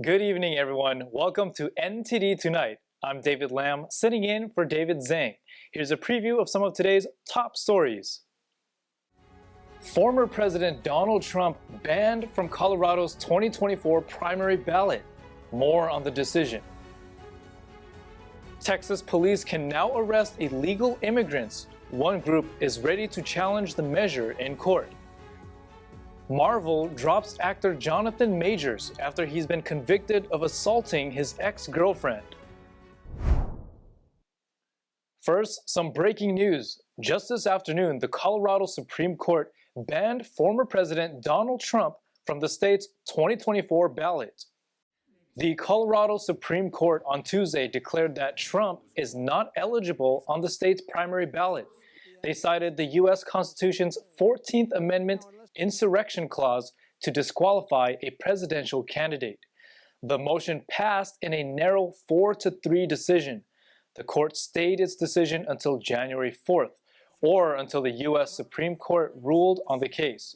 Good evening, everyone. Welcome to NTD Tonight. I'm David Lam, sitting in for David Zhang. Here's a preview of some of today's top stories. Former President Donald Trump banned from Colorado's 2024 primary ballot. More on the decision. Texas police can now arrest illegal immigrants. One group is ready to challenge the measure in court. Marvel drops actor Jonathan Majors after he's been convicted of assaulting his ex-girlfriend. First, some breaking news. Just this afternoon, the Colorado Supreme Court banned former President Donald Trump from the state's 2024 ballot. The Colorado Supreme Court on Tuesday declared that Trump is not eligible on the state's primary ballot. They cited the U.S. Constitution's 14th Amendment Insurrection Clause to disqualify a presidential candidate. The motion passed in a narrow 4-3 decision. The court stayed its decision until January 4th, or until the U.S. Supreme Court ruled on the case.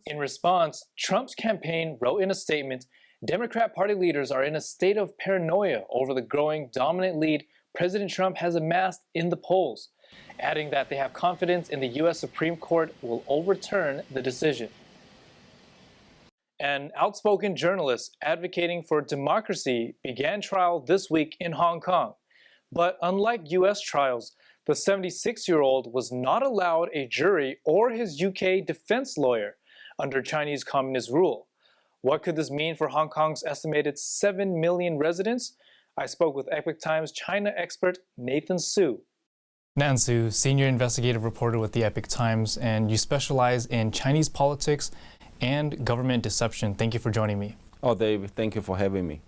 In response, Trump's campaign wrote in a statement, Democrat Party leaders are in a state of paranoia over the growing dominant lead President Trump has amassed in the polls, adding that they have confidence in the U.S. Supreme Court will overturn the decision. An outspoken journalist advocating for democracy began trial this week in Hong Kong. But unlike U.S. trials, the 76-year-old was not allowed a jury or his UK defense lawyer under Chinese communist rule. What could this mean for Hong Kong's estimated 7 million residents? I spoke with Epoch Times China expert Nathan Su. Nathan Su, senior investigative reporter with the Epoch Times, and you specialize in Chinese politics and government deception. Thank you for joining me. Oh, Dave, thank you for having me.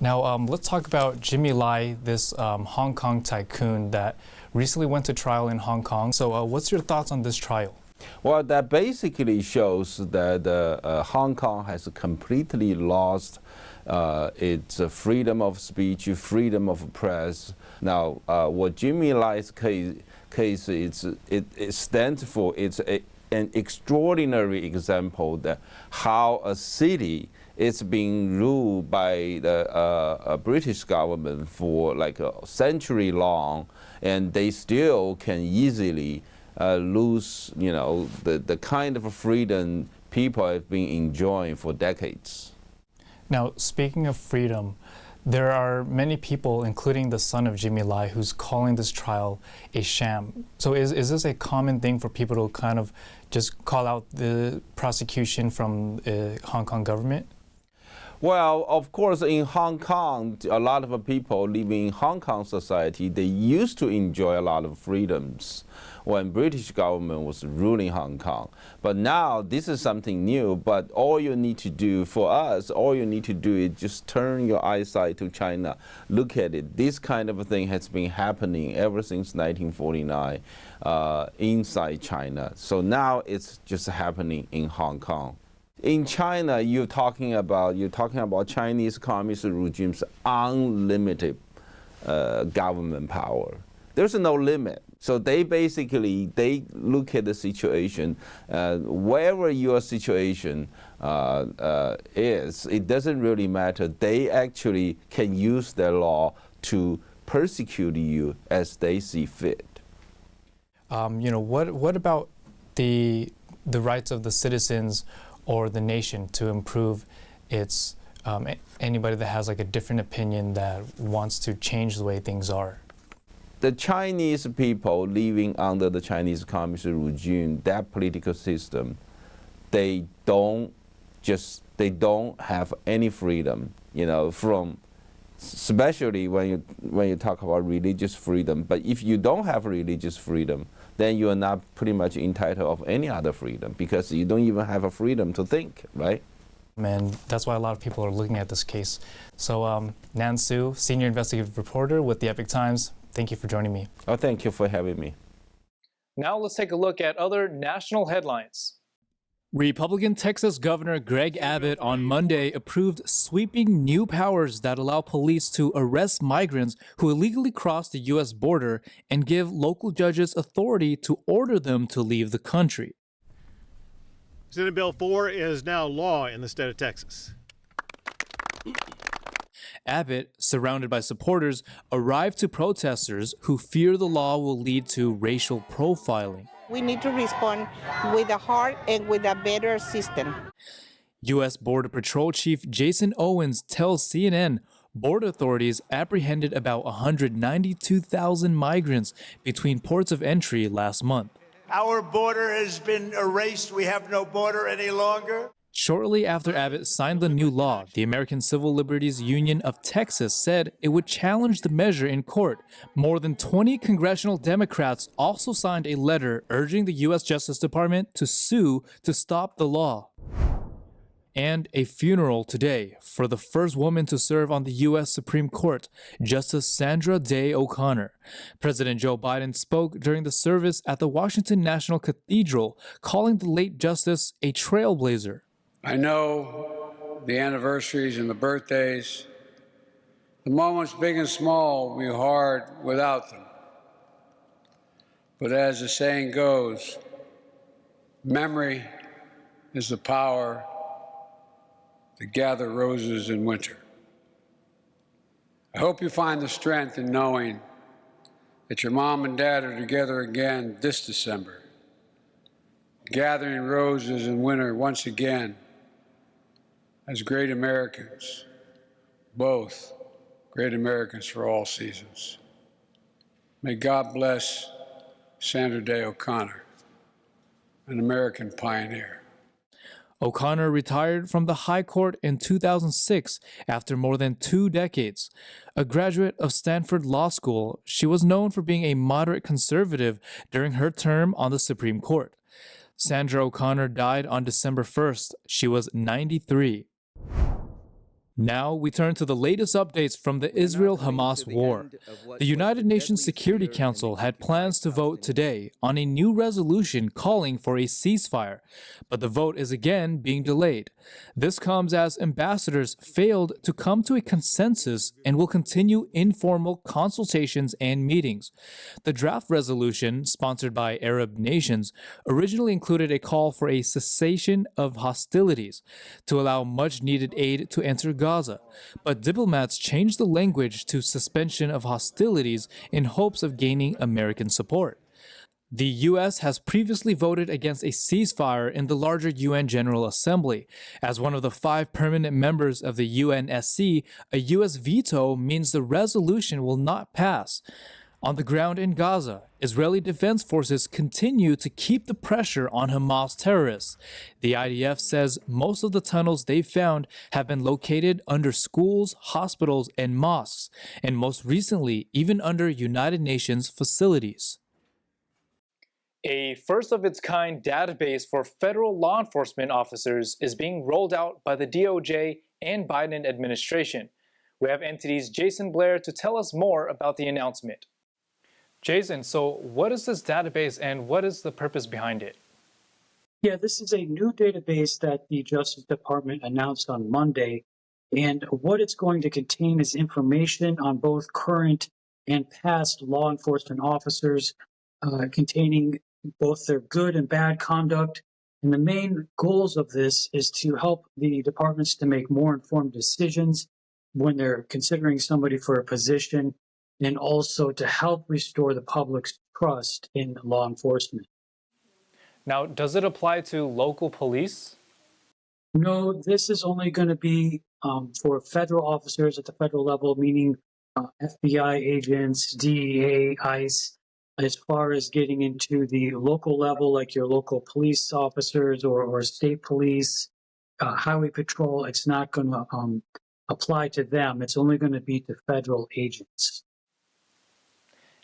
Now, let's talk about Jimmy Lai, this Hong Kong tycoon that recently went to trial in Hong Kong. So what's your thoughts on this trial? Well, that basically shows that Hong Kong has completely lost its freedom of speech, freedom of press. Now, what Jimmy Lai's case is, it stands for, it's an extraordinary example that how a city is being ruled by the British government for like a century long, and they still can easily lose, the kind of freedom people have been enjoying for decades. Now, speaking of freedom, there are many people, including the son of Jimmy Lai, who's calling this trial a sham. So is this a common thing for people to kind of just call out the prosecution from the Hong Kong government? Well, of course, in Hong Kong, a lot of people living in Hong Kong society, they used to enjoy a lot of freedoms when British government was ruling Hong Kong. But now this is something new, but all you need to do for us, all you need to do is just turn your eyesight to China. Look at it. This kind of thing has been happening ever since 1949 inside China. So now it's just happening in Hong Kong. In China, you're talking about Chinese communist regime's unlimited government power. There's no limit. So they look at the situation, wherever your situation is, it doesn't really matter. They actually can use their law to persecute you as they see fit. What about the rights of the citizens or the nation to improve its anybody that has like a different opinion that wants to change the way things are? The Chinese people living under the Chinese communist regime, that political system, they don't have any freedom, from, especially when you talk about religious freedom. But if you don't have religious freedom, then you are not pretty much entitled of any other freedom, because you don't even have a freedom to think, right? And that's why a lot of people are looking at this case. So Nan Su, senior investigative reporter with the Epoch Times, thank you for joining me. Oh, thank you for having me. Now let's take a look at other national headlines. Republican Texas Governor Greg Abbott on Monday approved sweeping new powers that allow police to arrest migrants who illegally cross the U.S. border and give local judges authority to order them to leave the country. Senate Bill 4 is now law in the state of Texas. Abbott, surrounded by supporters, arrived to protesters who fear the law will lead to racial profiling. We need to respond with a heart and with a better system. U.S. Border Patrol Chief Jason Owens tells CNN border authorities apprehended about 192,000 migrants between ports of entry last month. Our border has been erased. We have no border any longer. Shortly after Abbott signed the new law, the American Civil Liberties Union of Texas said it would challenge the measure in court. More than 20 congressional Democrats also signed a letter urging the U.S. Justice Department to sue to stop the law. And a funeral today for the first woman to serve on the U.S. Supreme Court, Justice Sandra Day O'Connor. President Joe Biden spoke during the service at the Washington National Cathedral, calling the late justice a trailblazer. I know the anniversaries and the birthdays, the moments big and small, will be hard without them. But as the saying goes, memory is the power to gather roses in winter. I hope you find the strength in knowing that your mom and dad are together again this December, gathering roses in winter once again as great Americans, both great Americans for all seasons. May God bless Sandra Day O'Connor, an American pioneer. O'Connor retired from the High Court in 2006 after more than 2 decades. A graduate of Stanford Law School, she was known for being a moderate conservative during her term on the Supreme Court. Sandra O'Connor died on December 1st. She was 93. Now we turn to the latest updates from the Israel-Hamas war. The United Nations Security Council had plans to vote today on a new resolution calling for a ceasefire, but the vote is again being delayed. This comes as ambassadors failed to come to a consensus and will continue informal consultations and meetings. The draft resolution, sponsored by Arab nations, originally included a call for a cessation of hostilities to allow much-needed aid to enter Gaza, but diplomats changed the language to suspension of hostilities in hopes of gaining American support. The U.S. has previously voted against a ceasefire in the larger UN General Assembly. As one of the 5 permanent members of the UNSC, a U.S. veto means the resolution will not pass. On the ground in Gaza, Israeli Defense Forces continue to keep the pressure on Hamas terrorists. The IDF says most of the tunnels they've found have been located under schools, hospitals, and mosques, and most recently, even under United Nations facilities. A first-of-its-kind database for federal law enforcement officers is being rolled out by the DOJ and Biden administration. We have NTD's Jason Blair to tell us more about the announcement. Jason, so what is this database and what is the purpose behind it? Yeah, this is a new database that the Justice Department announced on Monday. And what it's going to contain is information on both current and past law enforcement officers, containing both their good and bad conduct. And the main goals of this is to help the departments to make more informed decisions when they're considering somebody for a position, and also to help restore the public's trust in law enforcement. Now, does it apply to local police? No, this is only going to be for federal officers at the federal level, meaning FBI agents, DEA, ICE. As far as getting into the local level, like your local police officers or state police, highway patrol, it's not going to apply to them. It's only going to be to federal agents.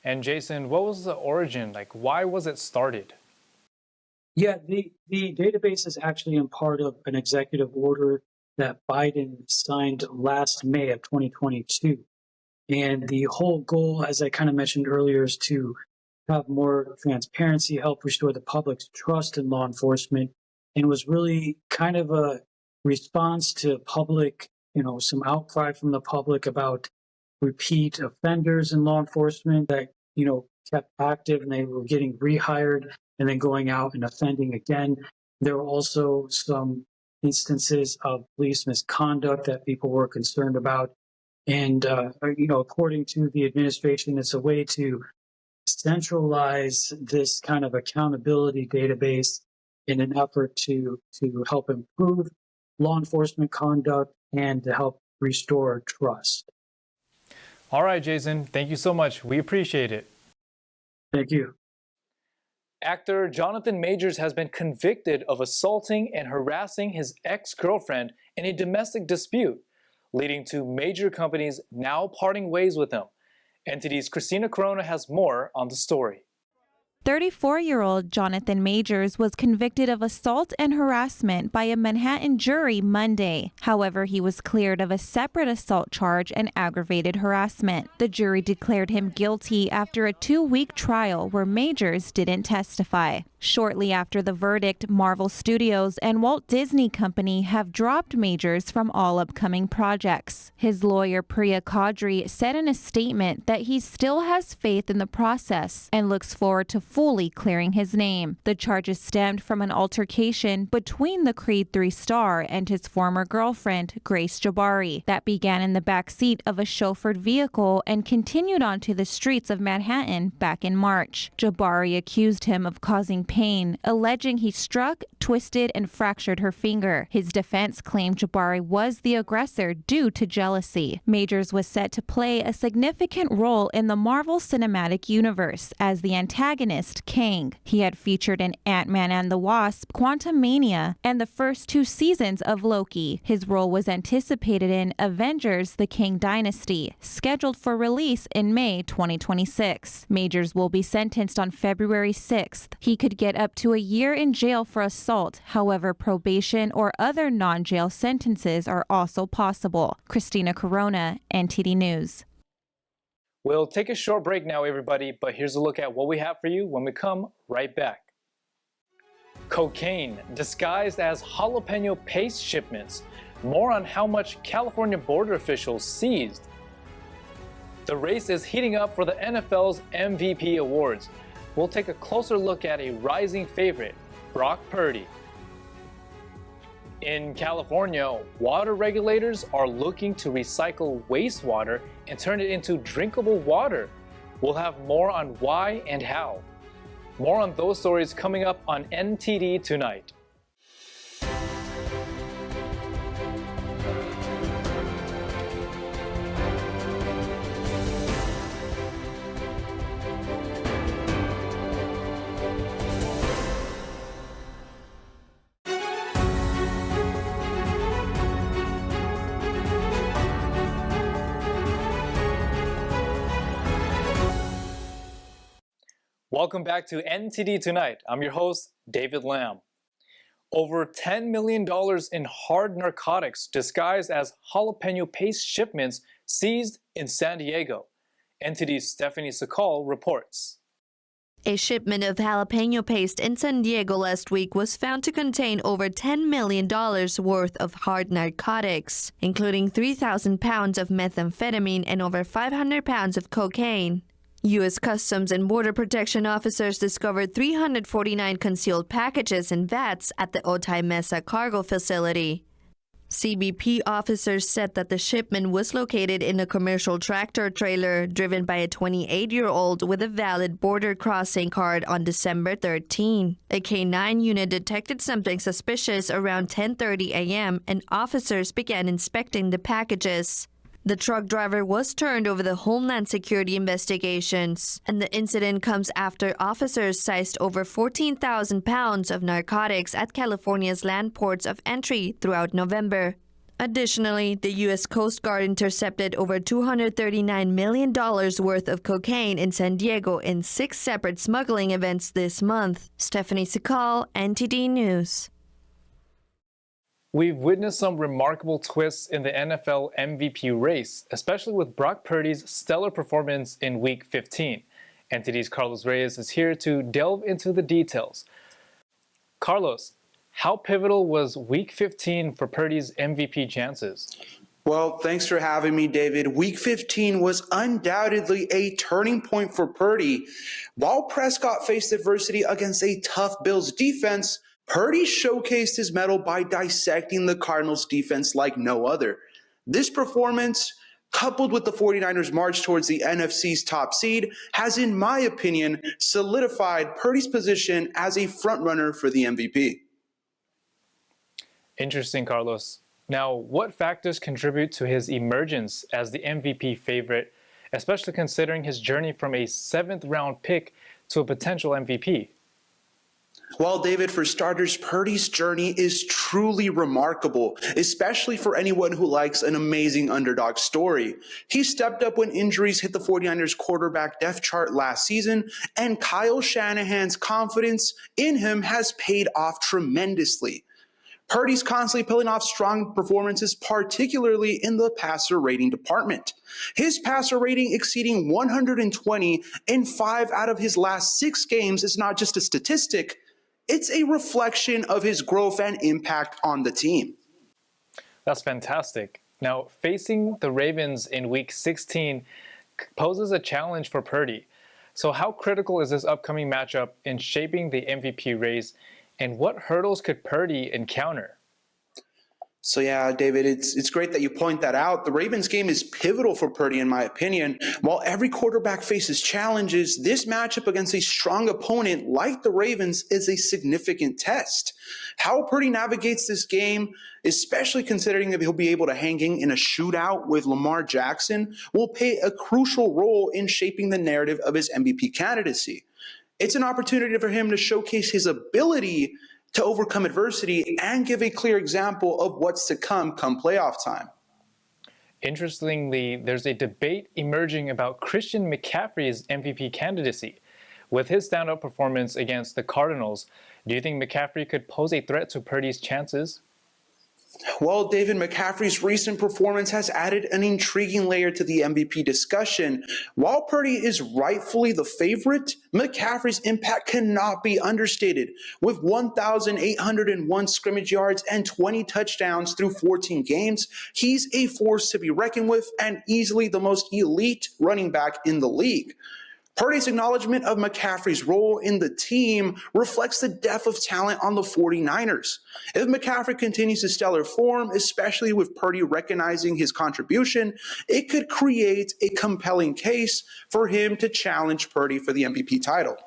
And Jason, what was the origin? Like, why was it started? Yeah, the database is actually in part of an executive order that Biden signed last May of 2022. And the whole goal, as I kind of mentioned earlier, is to have more transparency, help restore the public's trust in law enforcement, and was really kind of a response to public, some outcry from the public about repeat offenders in law enforcement that, kept active and they were getting rehired and then going out and offending again. There were also some instances of police misconduct that people were concerned about. And, according to the administration, it's a way to centralize this kind of accountability database in an effort to help improve law enforcement conduct and to help restore trust. All right, Jason, thank you so much. We appreciate it. Thank you. Actor Jonathan Majors has been convicted of assaulting and harassing his ex-girlfriend in a domestic dispute, leading to major companies now parting ways with him. NTD's Christina Corona has more on the story. 34-year-old Jonathan Majors was convicted of assault and harassment by a Manhattan jury Monday. However, he was cleared of a separate assault charge and aggravated harassment. The jury declared him guilty after a 2-week trial where Majors didn't testify. Shortly after the verdict, Marvel Studios and Walt Disney Company have dropped Majors from all upcoming projects. His lawyer Priya Chaudhry said in a statement that he still has faith in the process and looks forward to fully clearing his name. The charges stemmed from an altercation between the Creed 3 star and his former girlfriend, Grace Jabari, that began in the backseat of a chauffeured vehicle and continued onto the streets of Manhattan back in March. Jabari accused him of causing pain, alleging he struck, twisted, and fractured her finger. His defense claimed Jabari was the aggressor due to jealousy. Majors was set to play a significant role in the Marvel Cinematic Universe as the antagonist Kang. He had featured in Ant-Man and the Wasp, Quantumania, and the first 2 seasons of Loki. His role was anticipated in Avengers: The Kang Dynasty, scheduled for release in May 2026. Majors will be sentenced on February 6th. He could get up to a year in jail for assault. However, probation or other non-jail sentences are also possible. Christina Corona, NTD News. We'll take a short break now, everybody, but here's a look at what we have for you when we come right back. Cocaine disguised as jalapeno paste shipments. More on how much California border officials seized. The race is heating up for the NFL's MVP awards. We'll take a closer look at a rising favorite, Brock Purdy. In California, water regulators are looking to recycle wastewater and turn it into drinkable water. We'll have more on why and how. More on those stories coming up on NTD Tonight. Welcome back to NTD Tonight. I'm your host, David Lamb. Over $10 million in hard narcotics disguised as jalapeno paste shipments seized in San Diego. NTD's Stephanie Sakal reports. A shipment of jalapeno paste in San Diego last week was found to contain over $10 million worth of hard narcotics, including 3,000 pounds of methamphetamine and over 500 pounds of cocaine. U.S. Customs and Border Protection officers discovered 349 concealed packages and vats at the Otay Mesa cargo facility. CBP officers said that the shipment was located in a commercial tractor trailer driven by a 28-year-old with a valid border crossing card on December 13. A K-9 unit detected something suspicious around 10:30 a.m. and officers began inspecting the packages. The truck driver was turned over the Homeland Security investigations, and the incident comes after officers seized over 14,000 pounds of narcotics at California's land ports of entry throughout November. Additionally, the U.S. Coast Guard intercepted over $239 million worth of cocaine in San Diego in 6 separate smuggling events this month. Stephanie Sakal, NTD News. We've witnessed some remarkable twists in the NFL MVP race, especially with Brock Purdy's stellar performance in Week 15. NTD's Carlos Reyes is here to delve into the details. Carlos, how pivotal was Week 15 for Purdy's MVP chances? Well, thanks for having me, David. Week 15 was undoubtedly a turning point for Purdy. While Prescott faced adversity against a tough Bills defense, Purdy showcased his mettle by dissecting the Cardinals' defense like no other. This performance coupled with the 49ers' march towards the NFC's top seed, has, in my opinion, solidified Purdy's position as a frontrunner for the MVP. Interesting, Carlos. Now, what factors contribute to his emergence as the MVP favorite, especially considering his journey from a 7th-round pick to a potential MVP? Well, David, for starters, Purdy's journey is truly remarkable, especially for anyone who likes an amazing underdog story. He stepped up when injuries hit the 49ers quarterback depth chart last season, and Kyle Shanahan's confidence in him has paid off tremendously. Purdy's constantly pulling off strong performances, particularly in the passer rating department. His passer rating exceeding 120 in 5 out of his last 6 games is not just a statistic, it's a reflection of his growth and impact on the team. That's fantastic. Now, facing the Ravens in Week 16 poses a challenge for Purdy. So how critical is this upcoming matchup in shaping the MVP race, and what hurdles could Purdy encounter? So yeah, David, it's great that you point that out. The Ravens game is pivotal for Purdy, in my opinion. While every quarterback faces challenges, this matchup against a strong opponent like the Ravens is a significant test. How Purdy navigates this game, especially considering that he'll be able to hang in a shootout with Lamar Jackson, will play a crucial role in shaping the narrative of his MVP candidacy. It's an opportunity for him to showcase his ability to overcome adversity and give a clear example of what's to come playoff time. Interestingly, there's a debate emerging about Christian McCaffrey's MVP candidacy. With his standout performance against the Cardinals, do you think McCaffrey could pose a threat to Purdy's chances? Well, David, McCaffrey's recent performance has added an intriguing layer to the MVP discussion. While Purdy is rightfully the favorite, McCaffrey's impact cannot be understated. With 1,801 scrimmage yards and 20 touchdowns through 14 games, he's a force to be reckoned with and easily the most elite running back in the league. Purdy's acknowledgement of McCaffrey's role in the team reflects the depth of talent on the 49ers. If McCaffrey continues to stellar form, especially with Purdy recognizing his contribution, it could create a compelling case for him to challenge Purdy for the MVP title.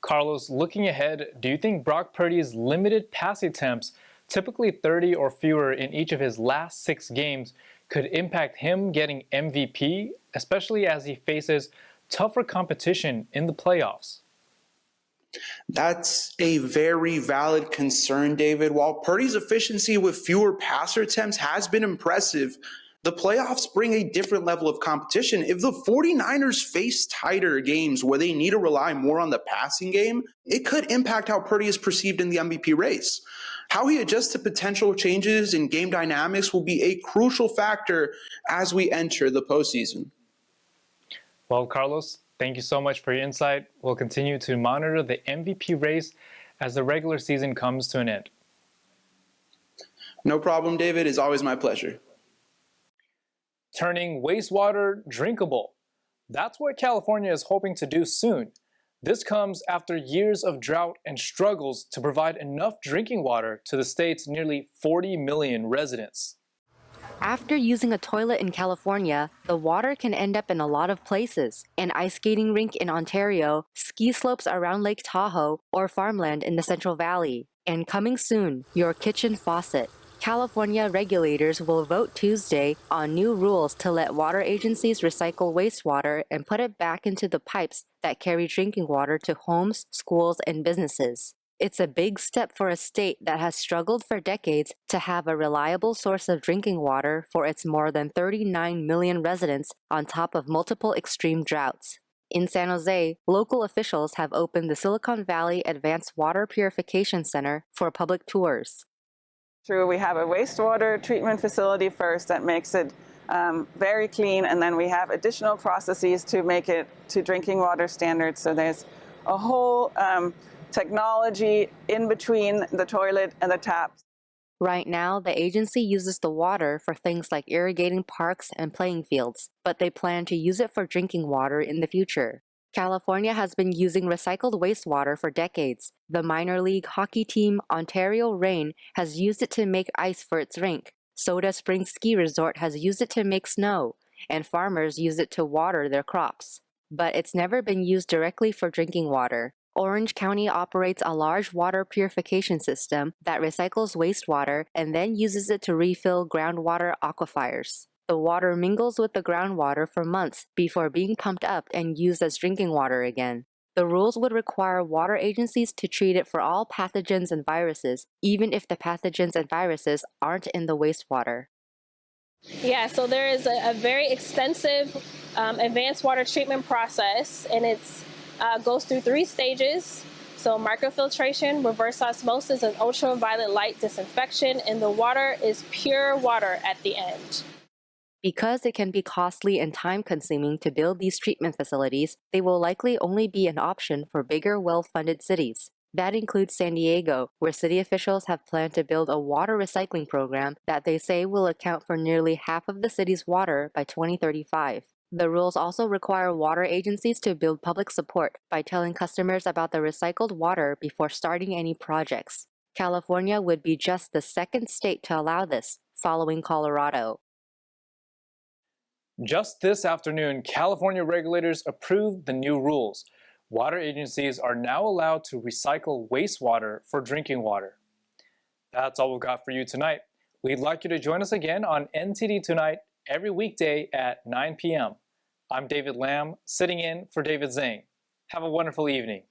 Carlos, looking ahead, do you think Brock Purdy's limited pass attempts, typically 30 or fewer in each of his last 6 games, could impact him getting MVP, especially as he faces tougher competition in the playoffs? That's a very valid concern, David. While Purdy's efficiency with fewer passer attempts has been impressive, the playoffs bring a different level of competition. If the 49ers face tighter games where they need to rely more on the passing game, it could impact how Purdy is perceived in the MVP race. How he adjusts to potential changes in game dynamics will be a crucial factor as we enter the postseason. Well, Carlos, thank you so much for your insight. We'll continue to monitor the MVP race as the regular season comes to an end. No problem, David. It's always my pleasure. Turning wastewater drinkable. That's what California is hoping to do soon. This comes after years of drought and struggles to provide enough drinking water to the state's nearly 40 million residents. After using a toilet in California, the water can end up in a lot of places: an ice skating rink in Ontario, ski slopes around Lake Tahoe, or farmland in the Central Valley. And coming soon, your kitchen faucet. California regulators will vote Tuesday on new rules to let water agencies recycle wastewater and put it back into the pipes that carry drinking water to homes, schools, and businesses. It's a big step for a state that has struggled for decades to have a reliable source of drinking water for its more than 39 million residents on top of multiple extreme droughts. In San Jose, local officials have opened the Silicon Valley Advanced Water Purification Center for public tours. True, we have a wastewater treatment facility first that makes it very clean, and then we have additional processes to make it to drinking water standards. So there's a whole technology in between the toilet and the taps. Right now, the agency uses the water for things like irrigating parks and playing fields, but they plan to use it for drinking water in the future. California has been using recycled wastewater for decades. The minor league hockey team Ontario Reign has used it to make ice for its rink. Soda Springs Ski Resort has used it to make snow, and farmers use it to water their crops. But it's never been used directly for drinking water. Orange County operates a large water purification system that recycles wastewater and then uses it to refill groundwater aquifers. The water mingles with the groundwater for months before being pumped up and used as drinking water again. The rules would require water agencies to treat it for all pathogens and viruses, even if the pathogens and viruses aren't in the wastewater. Yeah, so there is a very extensive advanced water treatment process, and it goes through 3 stages. So microfiltration, reverse osmosis, and ultraviolet light disinfection, and the water is pure water at the end. Because it can be costly and time-consuming to build these treatment facilities, they will likely only be an option for bigger, well-funded cities. That includes San Diego, where city officials have planned to build a water recycling program that they say will account for nearly half of the city's water by 2035. The rules also require water agencies to build public support by telling customers about the recycled water before starting any projects. California would be just the 2nd state to allow this, following Colorado. Just this afternoon, California regulators approved the new rules. Water agencies are now allowed to recycle wastewater for drinking water. That's all we've got for you tonight. We'd like you to join us again on NTD Tonight every weekday at 9 p.m. I'm David Lamb, sitting in for David Zane. Have a wonderful evening.